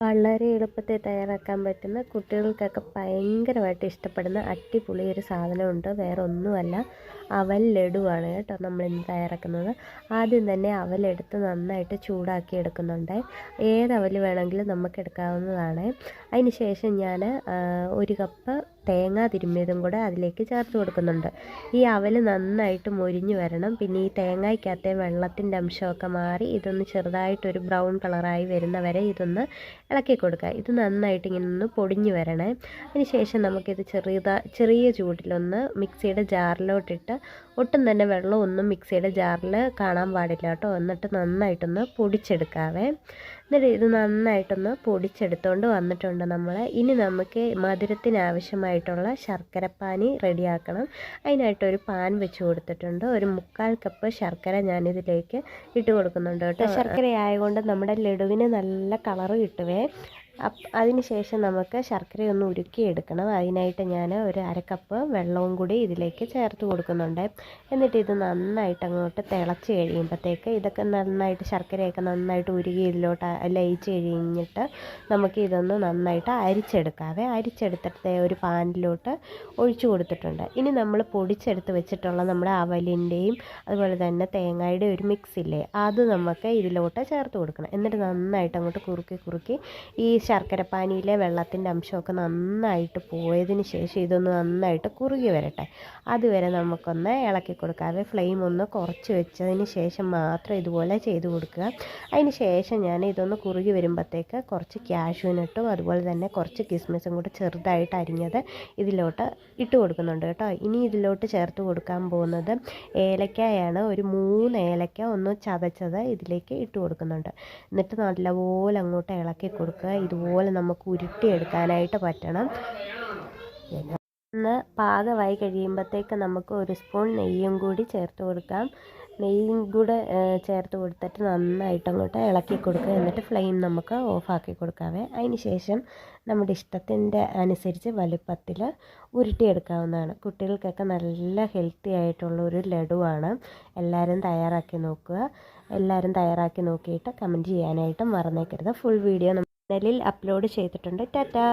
വളരെ എളുപ്പത്തിൽ തയ്യാറാക്കാൻ പറ്റുന്ന കുട്ടികൾക്കൊക്കെ ഭയങ്കരമായിട്ട് ഇഷ്ടപ്പെടുന്ന അടിപൊളി ഒരു സാധനമുണ്ട്. വേറെ ഒന്നുമല്ല, അവൽ ലഡുവാണ് കേട്ടോ നമ്മളിന്ന് തയ്യാറാക്കുന്നത്. ആദ്യം തന്നെ അവലെടുത്ത് നന്നായിട്ട് ചൂടാക്കി എടുക്കുന്നുണ്ട്. ഏത് അവൽ വേണമെങ്കിലും നമുക്ക് എടുക്കാവുന്നതാണ്. അതിന് ശേഷം ഞാൻ 1 കപ്പ് തേങ്ങ തിരുമ്മിയതും കൂടെ അതിലേക്ക് ചേർത്ത് കൊടുക്കുന്നുണ്ട്. ഈ അവൽ നന്നായിട്ട് മൊരിഞ്ഞ് വരണം. പിന്നെ ഈ തേങ്ങയ്ക്കകത്തെ വെള്ളത്തിൻ്റെ അംശമൊക്കെ മാറി ഇതൊന്ന് ചെറുതായിട്ടൊരു ബ്രൗൺ കളറായി വരുന്നവരെ ഇതൊന്ന് ഇളക്കി കൊടുക്കുക. ഇത് നന്നായിട്ട് ഇങ്ങനെ ഒന്ന് പൊടിഞ്ഞ് വരണേ. അതിന് ശേഷം നമുക്കിത് ചെറിയ ചൂടിലൊന്ന് മിക്സിയുടെ ജാറിലോട്ടിട്ട്, ഒട്ടും തന്നെ വെള്ളമൊന്നും മിക്സിയുടെ ജാറിൽ കാണാൻ പാടില്ല കേട്ടോ. എന്നിട്ട് നന്നായിട്ടൊന്ന് പൊടിച്ചെടുക്കാവേ. എന്നിട്ട് ഇത് നന്നായിട്ടൊന്ന് പൊടിച്ചെടുത്തുകൊണ്ട് വന്നിട്ടുണ്ട് നമ്മൾ. ഇനി നമുക്ക് മധുരത്തിന് ആവശ്യമായിട്ടുള്ള ശർക്കരപ്പാനി റെഡിയാക്കണം. അതിനായിട്ടൊരു പാൻ വെച്ച് കൊടുത്തിട്ടുണ്ട്. ഒരു 3/4 കപ്പ് ശർക്കര ഞാനിതിലേക്ക് ഇട്ട് കൊടുക്കുന്നുണ്ട് കേട്ടോ. ശർക്കര ആയതുകൊണ്ട് നമ്മുടെ ലഡുവിന് നല്ല കളറ് കിട്ടുവേ. അതിന് ശേഷം നമുക്ക് ശർക്കരയൊന്ന് ഉരുക്കിയെടുക്കണം. അതിനായിട്ട് ഞാൻ ഒരു 1/2 കപ്പ് വെള്ളവും കൂടി ഇതിലേക്ക് ചേർത്ത് കൊടുക്കുന്നുണ്ട്. എന്നിട്ട് ഇത് നന്നായിട്ട് അങ്ങോട്ട് തിളച്ച് കഴിയുമ്പോഴത്തേക്ക് ഇതൊക്കെ നന്നായിട്ട് ശർക്കരയൊക്കെ നന്നായിട്ട് ഉരുകി ഇതിലോട്ട് ലയിച്ച് കഴിഞ്ഞിട്ട് നമുക്ക് ഇതൊന്ന് നന്നായിട്ട് അരിച്ചെടുക്കാവേ. അരിച്ചെടുത്തിട്ട് ഒരു പാനിലോട്ട് ഒഴിച്ചു കൊടുത്തിട്ടുണ്ട്. ഇനി നമ്മൾ പൊടിച്ചെടുത്ത് വെച്ചിട്ടുള്ള നമ്മുടെ അവലിൻ്റെയും അതുപോലെ തന്നെ തേങ്ങയുടെ ഒരു മിക്സ് ഇല്ലേ, അത് നമുക്ക് ഇതിലോട്ട് ചേർത്ത് കൊടുക്കണം. എന്നിട്ട് നന്നായിട്ട് അങ്ങോട്ട് കുറുക്കി ഈ ശർക്കരപ്പാനിയിലെ വെള്ളത്തിൻ്റെ അംശമൊക്കെ നന്നായിട്ട് പോയതിന് ശേഷം ഇതൊന്ന് നന്നായിട്ട് കുറുകി വരട്ടെ. അതുവരെ നമുക്കൊന്ന് ഇളക്കി കൊടുക്കാതെ ഫ്ലെയിം ഒന്ന് കുറച്ച് വെച്ചതിന് ശേഷം മാത്രം ഇതുപോലെ ചെയ്ത് കൊടുക്കുക. അതിന് ശേഷം ഞാൻ ഇതൊന്ന് കുറുകി വരുമ്പോഴത്തേക്ക് കുറച്ച് കാഷ്യൂനട്ടും അതുപോലെ തന്നെ കുറച്ച് കിസ്മിസും കൂടി ചെറുതായിട്ട് അരിഞ്ഞത് ഇതിലോട്ട് ഇട്ട് കൊടുക്കുന്നുണ്ട് കേട്ടോ. ഇനി ഇതിലോട്ട് ചേർത്ത് കൊടുക്കാൻ പോകുന്നത് ഏലക്കായാണ്. ഒരു 3 ഏലക്ക ഒന്ന് ചതച്ചത് ഇതിലേക്ക് ഇട്ട് കൊടുക്കുന്നുണ്ട്. എന്നിട്ട് നല്ലപോലെ അങ്ങോട്ട് ഇളക്കി കൊടുക്കുക. ഇതുപോലെ നമുക്ക് ഉരുട്ടിയെടുക്കാനായിട്ട് പറ്റണം. ഒന്ന് പാകമായി കഴിയുമ്പോഴത്തേക്ക് നമുക്ക് 1 സ്പൂൺ നെയ്യും കൂടി ചേർത്ത് കൊടുക്കാം. നെയ്യും കൂടെ ചേർത്ത് കൊടുത്തിട്ട് നന്നായിട്ട് അങ്ങോട്ട് ഇളക്കി കൊടുക്കുക. എന്നിട്ട് ഫ്ലെയിം നമുക്ക് ഓഫാക്കി കൊടുക്കാവേ. അതിന് ശേഷം നമ്മുടെ ഇഷ്ടത്തിൻ്റെ അനുസരിച്ച് വലുപ്പത്തിൽ ഉരുട്ടിയെടുക്കാവുന്നതാണ്. കുട്ടികൾക്കൊക്കെ നല്ല ഹെൽത്തി ആയിട്ടുള്ള ഒരു ലഡുവാണ്. എല്ലാവരും തയ്യാറാക്കി നോക്കുക. എല്ലാവരും തയ്യാറാക്കി നോക്കിയിട്ട് കമൻറ്റ് ചെയ്യാനായിട്ട് മറന്നേക്കരുത്. ഫുൾ വീഡിയോ ചാനലിൽ അപ്ലോഡ് ചെയ്തിട്ടുണ്ട്. ടാറ്റാ.